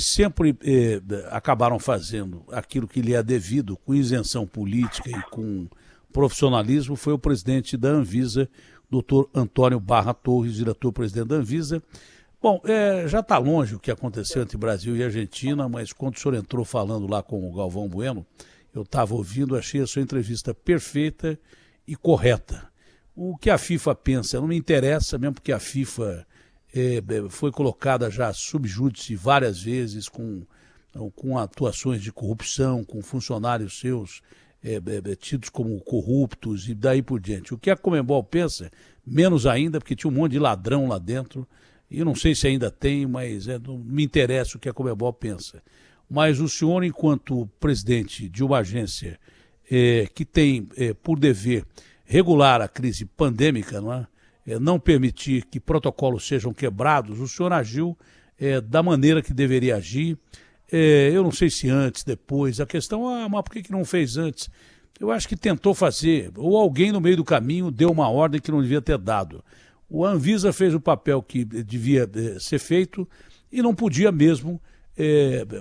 sempre acabaram fazendo aquilo que lhe é devido, com isenção política e com profissionalismo, foi o presidente da Anvisa, doutor Antônio Barra Torres, diretor-presidente da Anvisa. Bom, já está longe o que aconteceu entre Brasil e Argentina, mas quando o senhor entrou falando lá com o Galvão Bueno, eu estava ouvindo, achei a sua entrevista perfeita e correta. O que a FIFA pensa não me interessa, mesmo porque a FIFA foi colocada já sub júdice várias vezes com atuações de corrupção, com funcionários seus tidos como corruptos e daí por diante. O que a Conmebol pensa, menos ainda, porque tinha um monte de ladrão lá dentro, e eu não sei se ainda tem, mas não me interessa o que a Conmebol pensa. Mas o senhor, enquanto presidente de uma agência que tem por dever regular a crise pandêmica, não é? Não permitir que protocolos sejam quebrados, o senhor agiu da maneira que deveria agir. Eu não sei se antes, depois, a questão, mas por que não fez antes? Eu acho que tentou fazer, ou alguém no meio do caminho deu uma ordem que não devia ter dado. O Anvisa fez o papel que devia ser feito e não podia mesmo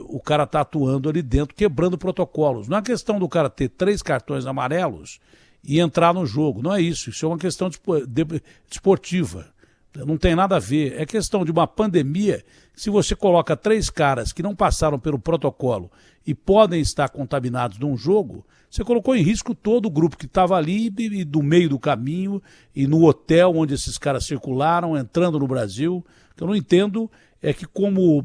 o cara estar atuando ali dentro, quebrando protocolos. Não é questão do cara ter 3 cartões amarelos e entrar no jogo, não é isso. Isso é uma questão desportiva. Não tem nada a ver. É questão de uma pandemia. Se você coloca 3 caras que não passaram pelo protocolo e podem estar contaminados num jogo, você colocou em risco todo o grupo que estava ali e do meio do caminho e no hotel onde esses caras circularam, entrando no Brasil. O que eu não entendo é que como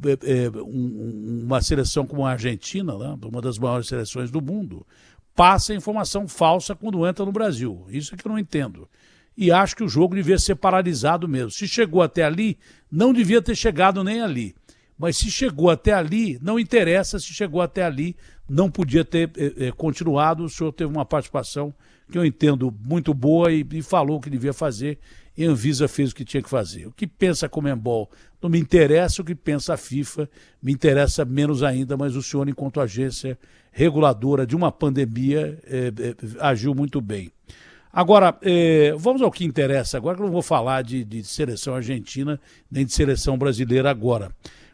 uma seleção como a Argentina, né, uma das maiores seleções do mundo, passa informação falsa quando entra no Brasil. Isso é que eu não entendo. E acho que o jogo devia ser paralisado mesmo. Se chegou até ali, não devia ter chegado nem ali. Mas se chegou até ali, não interessa se chegou até ali, não podia ter continuado. O senhor teve uma participação que eu entendo muito boa e falou o que devia fazer, e a Anvisa fez o que tinha que fazer. O que pensa a Conmebol não me interessa, o que pensa a FIFA me interessa menos ainda, mas o senhor, enquanto agência reguladora de uma pandemia, agiu muito bem. Agora, vamos ao que interessa agora, que eu não vou falar de seleção argentina nem de seleção brasileira agora.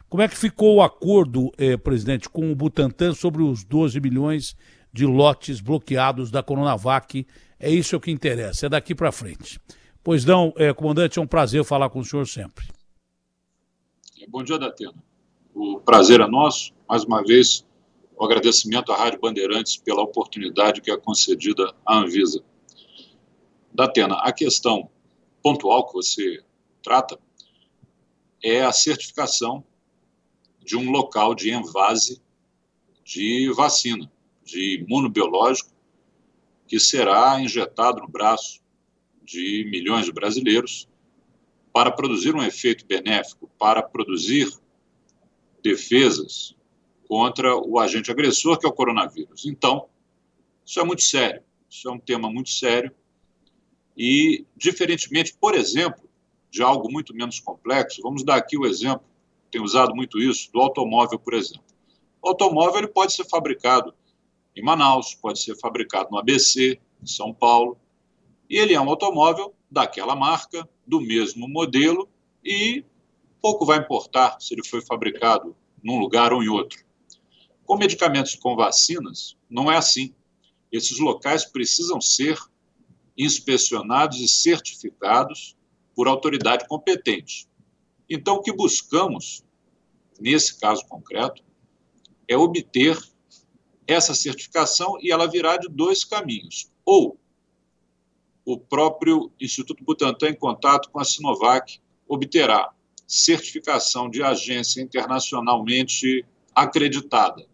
Como é que ficou o acordo, presidente, com o Butantan sobre os 12 milhões de lotes bloqueados da Coronavac? É isso que interessa, é daqui para frente. Pois não, comandante, é um prazer falar com o senhor sempre. Bom dia, Datena. O prazer é nosso. Mais uma vez, o agradecimento à Rádio Bandeirantes pela oportunidade que é concedida à Anvisa. Datena, a questão pontual que você trata é a certificação de um local de envase de vacina, de imunobiológico, que será injetado no braço de milhões de brasileiros para produzir um efeito benéfico, para produzir defesas contra o agente agressor, que é o coronavírus. Então, isso é muito sério, isso é um tema muito sério e, diferentemente, por exemplo, de algo muito menos complexo, vamos dar aqui o exemplo, tenho usado muito isso, do automóvel, por exemplo. O automóvel ele pode ser fabricado em Manaus, pode ser fabricado no ABC, em São Paulo, e ele é um automóvel daquela marca, do mesmo modelo, e pouco vai importar se ele foi fabricado num lugar ou em outro. Com medicamentos e com vacinas, não é assim. Esses locais precisam ser inspecionados e certificados por autoridade competente. Então, o que buscamos, nesse caso concreto, é obter essa certificação e ela virá de 2 caminhos. Ou o próprio Instituto Butantan, em contato com a Sinovac, obterá certificação de agência internacionalmente acreditada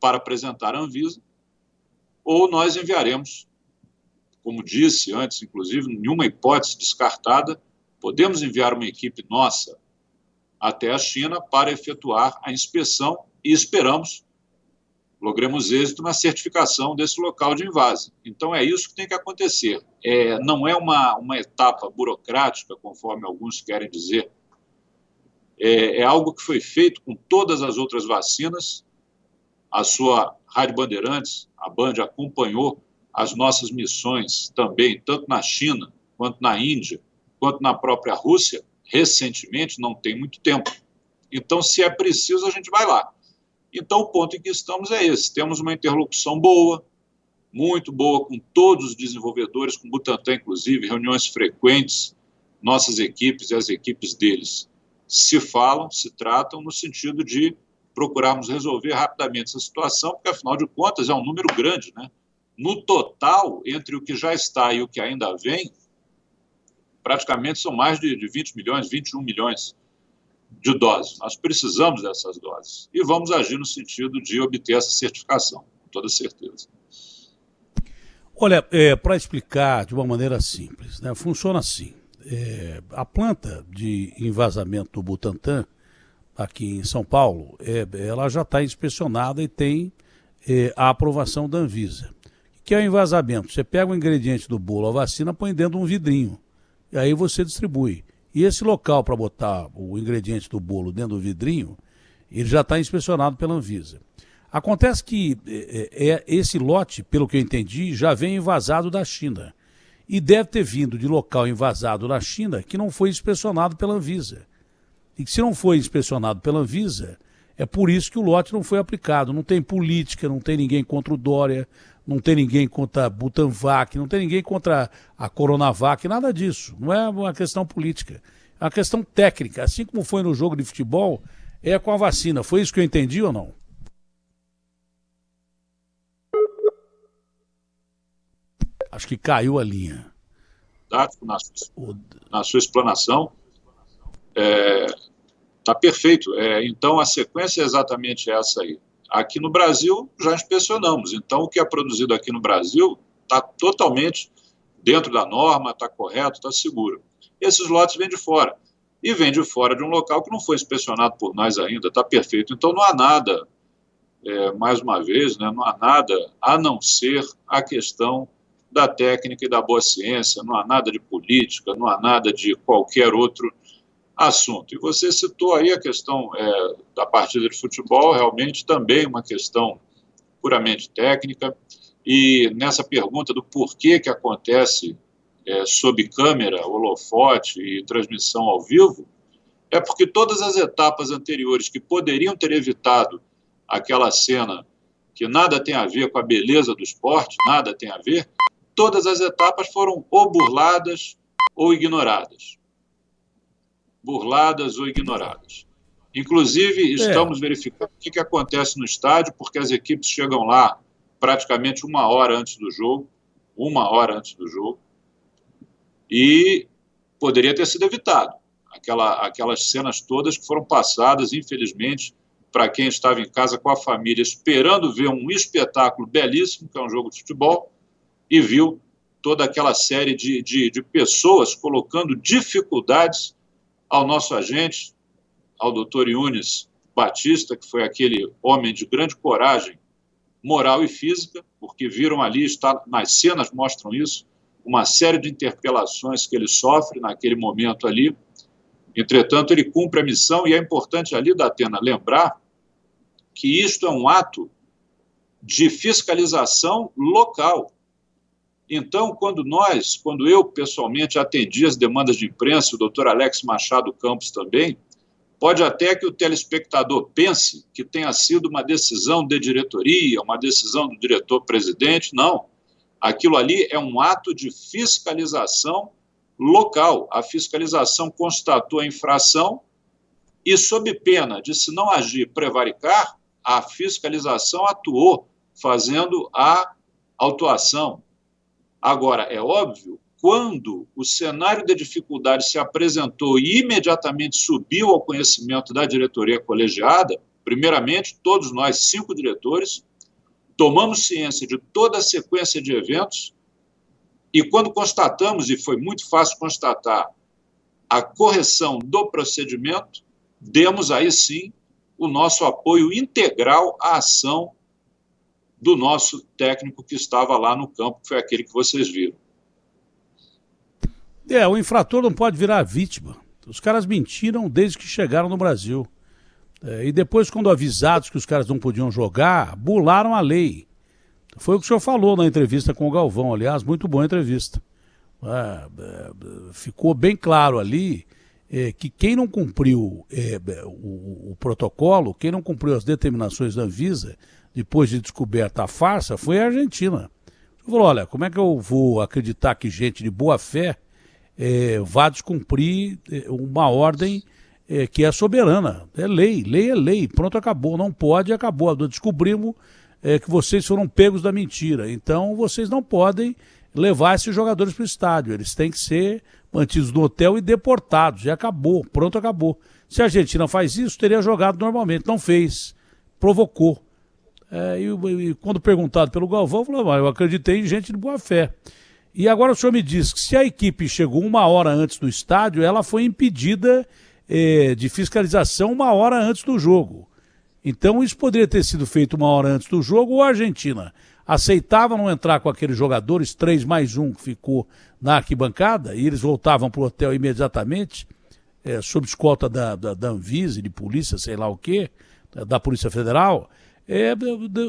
para apresentar à Anvisa, ou nós enviaremos, como disse antes, inclusive, nenhuma hipótese descartada, podemos enviar uma equipe nossa até a China para efetuar a inspeção e esperamos logremos êxito na certificação desse local de invase. Então, é isso que tem que acontecer. Não é uma etapa burocrática, conforme alguns querem dizer. É algo que foi feito com todas as outras vacinas. A sua Rádio Bandeirantes, a Band, acompanhou as nossas missões também, tanto na China, quanto na Índia, quanto na própria Rússia, recentemente, não tem muito tempo. Então, se é preciso, a gente vai lá. Então, o ponto em que estamos é esse. Temos uma interlocução boa, muito boa, com todos os desenvolvedores, com o Butantan, inclusive, reuniões frequentes, nossas equipes e as equipes deles se falam, se tratam, no sentido de procurarmos resolver rapidamente essa situação, porque, afinal de contas, é um número grande, né? No total, entre o que já está e o que ainda vem, praticamente são mais de 20 milhões, 21 milhões de doses. Nós precisamos dessas doses e vamos agir no sentido de obter essa certificação, com toda certeza. Olha, para explicar de uma maneira simples, né, funciona assim. A planta de envasamento do Butantan, aqui em São Paulo, ela já está inspecionada e tem a aprovação da Anvisa. O que é o envasamento? Você pega o ingrediente do bolo, a vacina, põe dentro de um vidrinho, e aí você distribui. E esse local para botar o ingrediente do bolo dentro do vidrinho, ele já está inspecionado pela Anvisa. Acontece que esse lote, pelo que eu entendi, já vem envasado da China. E deve ter vindo de local envasado da China que não foi inspecionado pela Anvisa. E que se não foi inspecionado pela Anvisa, é por isso que o lote não foi aplicado. Não tem política, não tem ninguém contra o Dória, não tem ninguém contra a Butanvac, não tem ninguém contra a Coronavac, nada disso. Não é uma questão política, é uma questão técnica. Assim como foi no jogo de futebol, é com a vacina. Foi isso que eu entendi ou não? Acho que caiu a linha. Na sua explanação, está perfeito. Então, a sequência é exatamente essa aí. Aqui no Brasil, já inspecionamos. Então, o que é produzido aqui no Brasil está totalmente dentro da norma, está correto, está seguro. Esses lotes vêm de fora. E vêm de fora de um local que não foi inspecionado por nós ainda, está perfeito. Então, não há nada, mais uma vez, né, não há nada a não ser a questão da técnica e da boa ciência, não há nada de política, não há nada de qualquer outro assunto. E você citou aí a questão da partida de futebol, realmente também uma questão puramente técnica, e nessa pergunta do porquê que acontece sob câmera, holofote e transmissão ao vivo, é porque todas as etapas anteriores que poderiam ter evitado aquela cena que nada tem a ver com a beleza do esporte, nada tem a ver, todas as etapas foram ou burladas ou ignoradas. Burladas ou ignoradas. Inclusive, estamos verificando o que acontece no estádio, porque as equipes chegam lá praticamente uma hora antes do jogo, e poderia ter sido evitado. Aquelas cenas todas que foram passadas, infelizmente, para quem estava em casa com a família, esperando ver um espetáculo belíssimo, que é um jogo de futebol, e viu toda aquela série de pessoas colocando dificuldades ao nosso agente, ao doutor Yunis Batista, que foi aquele homem de grande coragem moral e física, porque viram ali, nas cenas mostram isso, uma série de interpelações que ele sofre naquele momento ali. Entretanto, ele cumpre a missão, e é importante ali, Datena, lembrar que isto é um ato de fiscalização local. Então, quando eu pessoalmente atendi as demandas de imprensa, o doutor Alex Machado Campos também, pode até que o telespectador pense que tenha sido uma decisão de diretoria, uma decisão do diretor-presidente. Não. Aquilo ali é um ato de fiscalização local. A fiscalização constatou a infração e, sob pena de, se não agir, prevaricar, a fiscalização atuou, fazendo a autuação. Agora, é óbvio, quando o cenário de dificuldade se apresentou e imediatamente subiu ao conhecimento da diretoria colegiada, primeiramente, todos nós, 5 diretores, tomamos ciência de toda a sequência de eventos, e quando constatamos, e foi muito fácil constatar, a correção do procedimento, demos aí sim o nosso apoio integral à ação do nosso técnico que estava lá no campo, que foi aquele que vocês viram. O infrator não pode virar vítima. Os caras mentiram desde que chegaram no Brasil. E depois, quando avisados que os caras não podiam jogar, burlaram a lei. Foi o que o senhor falou na entrevista com o Galvão, aliás, muito boa entrevista. Ficou bem claro ali que quem não cumpriu o protocolo, quem não cumpriu as determinações da Anvisa, depois de descoberta a farsa, foi a Argentina. Ele falou, olha, como é que eu vou acreditar que gente de boa fé vá descumprir uma ordem que é soberana? É lei é lei, pronto, acabou, não pode, acabou. Descobrimos que vocês foram pegos da mentira, então vocês não podem levar esses jogadores para o estádio, eles têm que ser mantidos no hotel e deportados, e acabou, pronto, acabou. Se a Argentina faz isso, teria jogado normalmente, não fez, provocou. E quando perguntado pelo Galvão, falou, eu acreditei em gente de boa fé. E agora o senhor me diz que se a equipe chegou 1 hora antes do estádio, ela foi impedida de fiscalização 1 hora antes do jogo. Então isso poderia ter sido feito 1 hora antes do jogo, ou a Argentina aceitava não entrar com aqueles jogadores, 3+1 que ficou na arquibancada, e eles voltavam para o hotel imediatamente, sob escolta da Anvisa, de polícia, sei lá o quê, da Polícia Federal,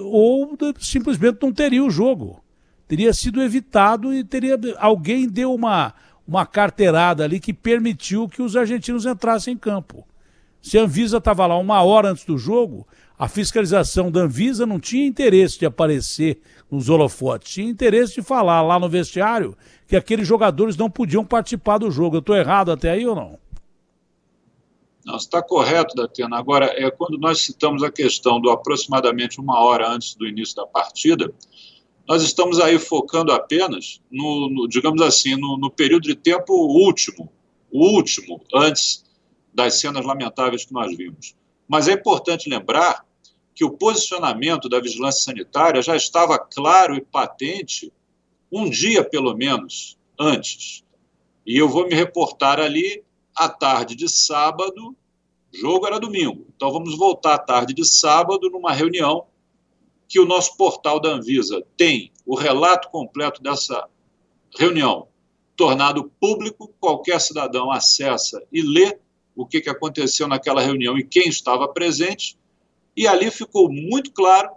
ou simplesmente não teria o jogo. Teria sido evitado e alguém deu uma carteirada ali que permitiu que os argentinos entrassem em campo. Se a Anvisa estava lá 1 hora antes do jogo, a fiscalização da Anvisa não tinha interesse de aparecer nos holofotes, tinha interesse de falar lá no vestiário que aqueles jogadores não podiam participar do jogo. Eu estou errado até aí ou não? Não, está correto, Datena. Agora, quando nós citamos a questão do aproximadamente 1 hora antes do início da partida, nós estamos aí focando apenas digamos assim, no período de tempo último, o último, antes das cenas lamentáveis que nós vimos. Mas é importante lembrar que o posicionamento da vigilância sanitária já estava claro e patente 1 dia, pelo menos, antes. E eu vou me reportar ali à tarde de sábado, o jogo era domingo. Então vamos voltar à tarde de sábado numa reunião que o nosso portal da Anvisa tem o relato completo dessa reunião tornado público, qualquer cidadão acessa e lê o que aconteceu naquela reunião e quem estava presente, e ali ficou muito claro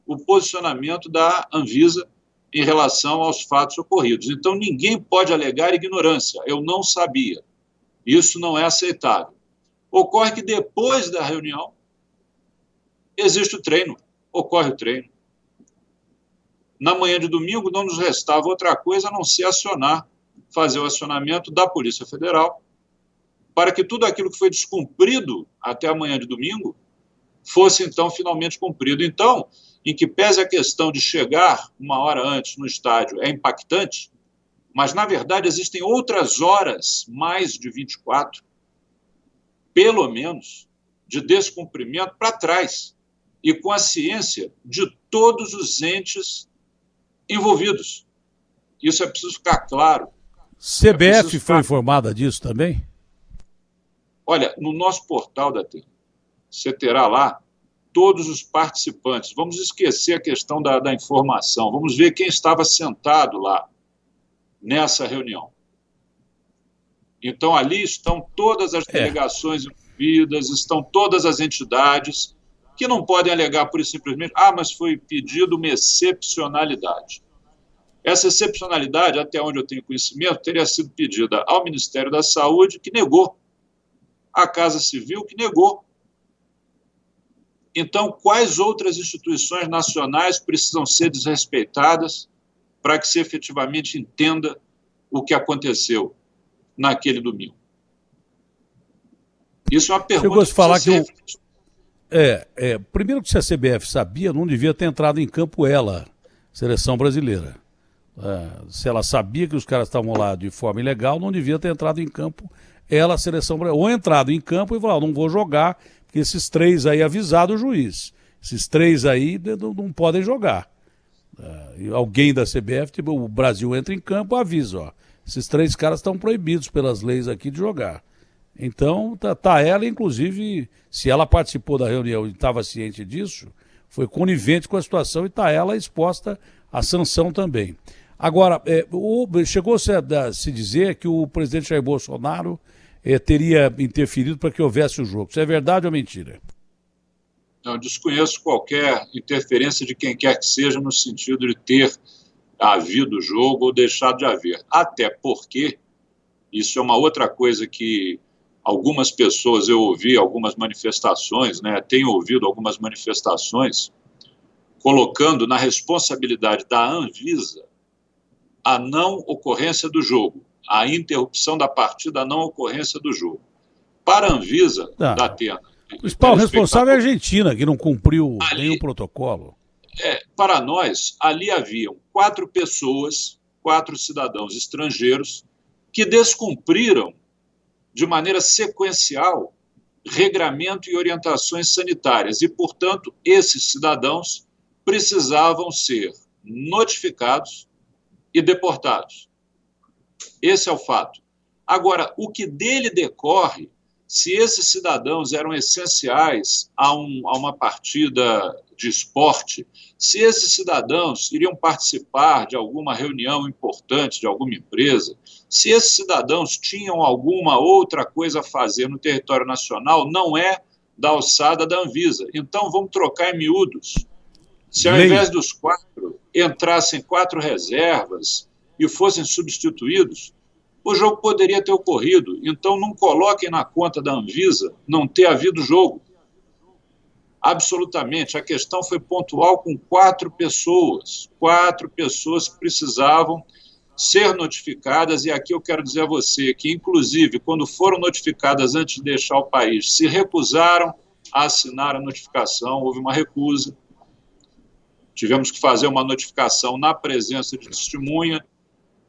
o posicionamento da Anvisa em relação aos fatos ocorridos. Então, ninguém pode alegar ignorância, eu não sabia. Isso não é aceitável. Ocorre que depois da reunião existe o treino, ocorre o treino. Na manhã de domingo não nos restava outra coisa a não ser fazer o acionamento da Polícia Federal para que tudo aquilo que foi descumprido até a manhã de domingo fosse, então, finalmente cumprido. Então, em que pese a questão de chegar 1 hora antes no estádio é impactante, mas, na verdade, existem outras horas, mais de 24, pelo menos, de descumprimento para trás, e com a ciência de todos os entes envolvidos. Isso é preciso ficar claro. CBF foi informada disso também? Olha, no nosso portal da TEM, você terá lá todos os participantes. Vamos esquecer a questão da informação. Vamos ver quem estava sentado lá nessa reunião. Então, ali estão todas as delegações envolvidas, estão todas as entidades que não podem alegar por isso simplesmente, mas foi pedido uma excepcionalidade. Essa excepcionalidade, até onde eu tenho conhecimento, teria sido pedida ao Ministério da Saúde, que negou. A Casa Civil, que negou. Então, quais outras instituições nacionais precisam ser desrespeitadas para que se efetivamente entenda o que aconteceu naquele domingo? Isso é uma pergunta. Chegou a falar que primeiro que se a CBF sabia, não devia ter entrado em campo ela, seleção brasileira. Se ela sabia que os caras estavam lá de forma ilegal, não devia ter entrado em campo ela, a seleção brasileira. Ou entrado em campo e falar, não vou jogar, porque esses 3 aí, avisado o juiz, esses 3 aí não podem jogar. Alguém da CBF, tipo, o Brasil entra em campo, avisa, esses 3 caras estão proibidos pelas leis aqui de jogar. Então, tá ela, inclusive, se ela participou da reunião e estava ciente disso, foi conivente com a situação e está ela exposta à sanção também. Agora, chegou-se a se dizer que o presidente Jair Bolsonaro teria interferido para que houvesse o jogo. Isso é verdade ou mentira? Não, desconheço qualquer interferência de quem quer que seja no sentido de ter havido o jogo ou deixado de haver. Até porque, isso é uma outra coisa que algumas pessoas, eu ouvi algumas manifestações, né, tenho ouvido algumas manifestações, colocando na responsabilidade da Anvisa a não ocorrência do jogo, a interrupção da partida, a não ocorrência do jogo. Para a Anvisa, da Atena... O principal responsável é a Argentina, que não cumpriu nenhum protocolo. Para nós, ali haviam 4 pessoas, 4 cidadãos estrangeiros, que descumpriram de maneira sequencial regramento e orientações sanitárias. E, portanto, esses cidadãos precisavam ser notificados e deportados. Esse é o fato. Agora, o que dele decorre, se esses cidadãos eram essenciais a uma partida de esporte, se esses cidadãos iriam participar de alguma reunião importante de alguma empresa, se esses cidadãos tinham alguma outra coisa a fazer no território nacional, não é da alçada da Anvisa. Então, vamos trocar em miúdos. Se ao invés dos 4 entrassem 4 reservas e fossem substituídos, o jogo poderia ter ocorrido. Então, não coloquem na conta da Anvisa não ter havido jogo. Absolutamente. A questão foi pontual com 4 pessoas. 4 pessoas que precisavam ser notificadas, e aqui eu quero dizer a você que, inclusive, quando foram notificadas antes de deixar o país, se recusaram a assinar a notificação, houve uma recusa. Tivemos que fazer uma notificação na presença de testemunha.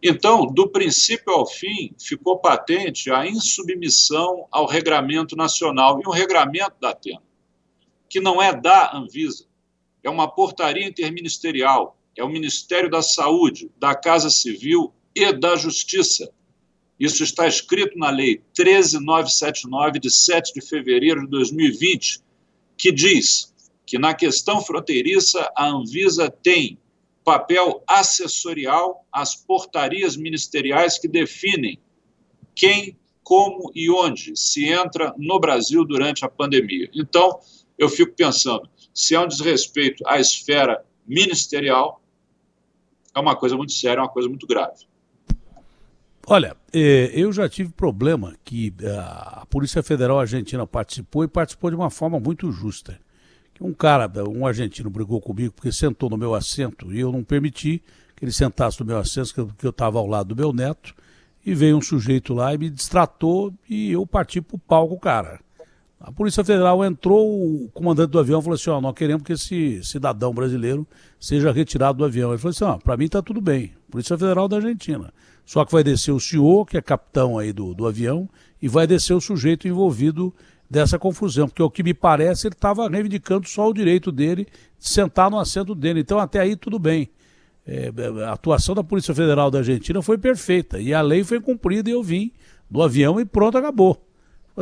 Então, do princípio ao fim, ficou patente a insubmissão ao regramento nacional. E um regramento da Atena, que não é da Anvisa, é uma portaria interministerial, é o Ministério da Saúde, da Casa Civil e da Justiça. Isso está escrito na Lei 13.979, de 7 de fevereiro de 2020, que diz que na questão fronteiriça a Anvisa tem papel assessorial às portarias ministeriais que definem quem, como e onde se entra no Brasil durante a pandemia. Então, eu fico pensando, se é um desrespeito à esfera ministerial, é uma coisa muito séria, é uma coisa muito grave. Olha, eu já tive problema que a Polícia Federal Argentina participou, e participou de uma forma muito justa. Um argentino brigou comigo porque sentou no meu assento e eu não permiti que ele sentasse no meu assento, porque eu estava ao lado do meu neto, e veio um sujeito lá e me distratou e eu parti para o pau com o cara. A Polícia Federal entrou, o comandante do avião falou assim, nós queremos que esse cidadão brasileiro seja retirado do avião. Ele falou assim, para mim está tudo bem, Polícia Federal da Argentina. Só que vai descer o senhor, que é capitão aí do avião, e vai descer o sujeito envolvido dessa confusão, porque o que me parece, ele estava reivindicando só o direito dele de sentar no assento dele. Então, até aí, tudo bem. A atuação da Polícia Federal da Argentina foi perfeita, e a lei foi cumprida, e eu vim do avião e pronto, acabou.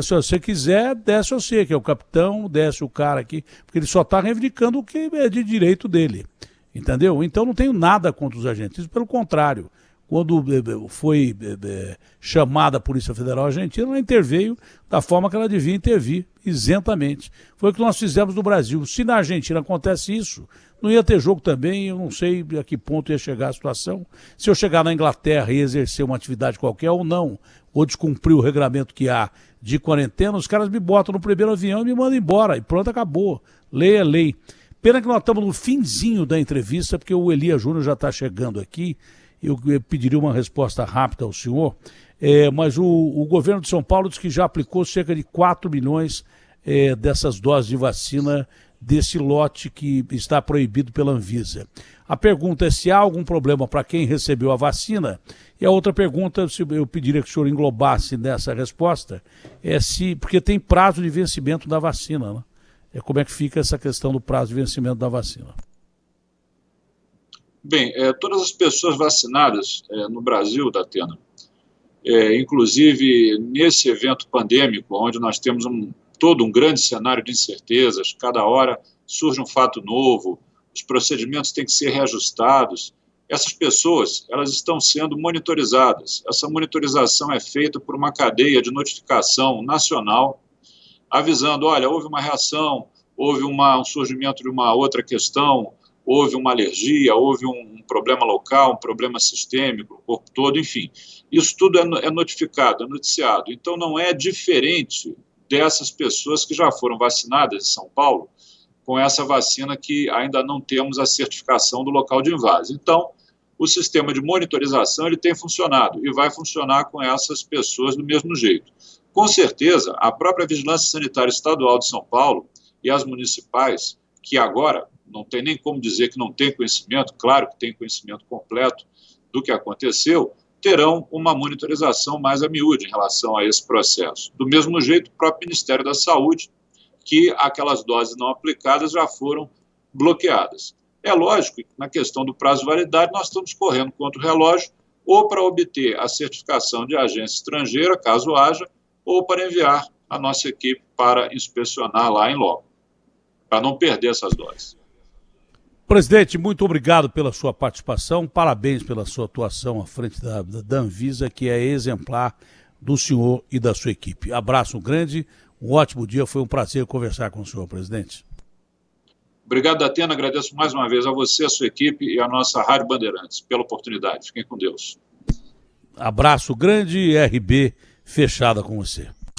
Se você quiser, desce você, que é o capitão, desce o cara aqui, porque ele só está reivindicando o que é de direito dele, entendeu? Então, não tenho nada contra os argentinos, pelo contrário. Quando foi chamada a Polícia Federal Argentina, ela interveio da forma que ela devia intervir, isentamente. Foi o que nós fizemos no Brasil. Se na Argentina acontece isso, não ia ter jogo também, eu não sei a que ponto ia chegar a situação. Se eu chegar na Inglaterra e exercer uma atividade qualquer ou não, ou descumprir o regramento que há de quarentena, os caras me botam no primeiro avião e me mandam embora, e pronto, acabou. Lei é lei. Pena que nós estamos no finzinho da entrevista, porque o Elias Júnior já está chegando aqui. Eu pediria uma resposta rápida ao senhor, mas o governo de São Paulo diz que já aplicou cerca de 4 milhões dessas doses de vacina desse lote que está proibido pela Anvisa. A pergunta é se há algum problema para quem recebeu a vacina, e a outra pergunta, se eu pediria que o senhor englobasse nessa resposta, porque tem prazo de vencimento da vacina, né? Como é que fica essa questão do prazo de vencimento da vacina? Bem, todas as pessoas vacinadas no Brasil, Datena, inclusive nesse evento pandêmico, onde nós temos todo um grande cenário de incertezas, cada hora surge um fato novo, os procedimentos têm que ser reajustados, essas pessoas, elas estão sendo monitorizadas. Essa monitorização é feita por uma cadeia de notificação nacional, avisando, olha, houve uma reação, houve um surgimento de uma outra questão, houve uma alergia, houve um problema local, um problema sistêmico, o corpo todo, enfim. Isso tudo é notificado, é noticiado. Então, não é diferente dessas pessoas que já foram vacinadas em São Paulo com essa vacina que ainda não temos a certificação do local de invase. Então, o sistema de monitorização ele tem funcionado e vai funcionar com essas pessoas do mesmo jeito. Com certeza, a própria Vigilância Sanitária Estadual de São Paulo e as municipais, que agora não tem nem como dizer que não tem conhecimento, claro que tem conhecimento completo do que aconteceu, terão uma monitorização mais a miúde em relação a esse processo. Do mesmo jeito, o próprio Ministério da Saúde, que aquelas doses não aplicadas já foram bloqueadas. É lógico que na questão do prazo de validade nós estamos correndo contra o relógio, ou para obter a certificação de agência estrangeira, caso haja, ou para enviar a nossa equipe para inspecionar lá em loco, para não perder essas doses. Presidente, muito obrigado pela sua participação, parabéns pela sua atuação à frente da Anvisa, que é exemplar do senhor e da sua equipe. Abraço grande, um ótimo dia, foi um prazer conversar com o senhor, presidente. Obrigado, Datena, agradeço mais uma vez a você, a sua equipe e a nossa Rádio Bandeirantes pela oportunidade. Fiquem com Deus. Abraço grande, RB fechada com você.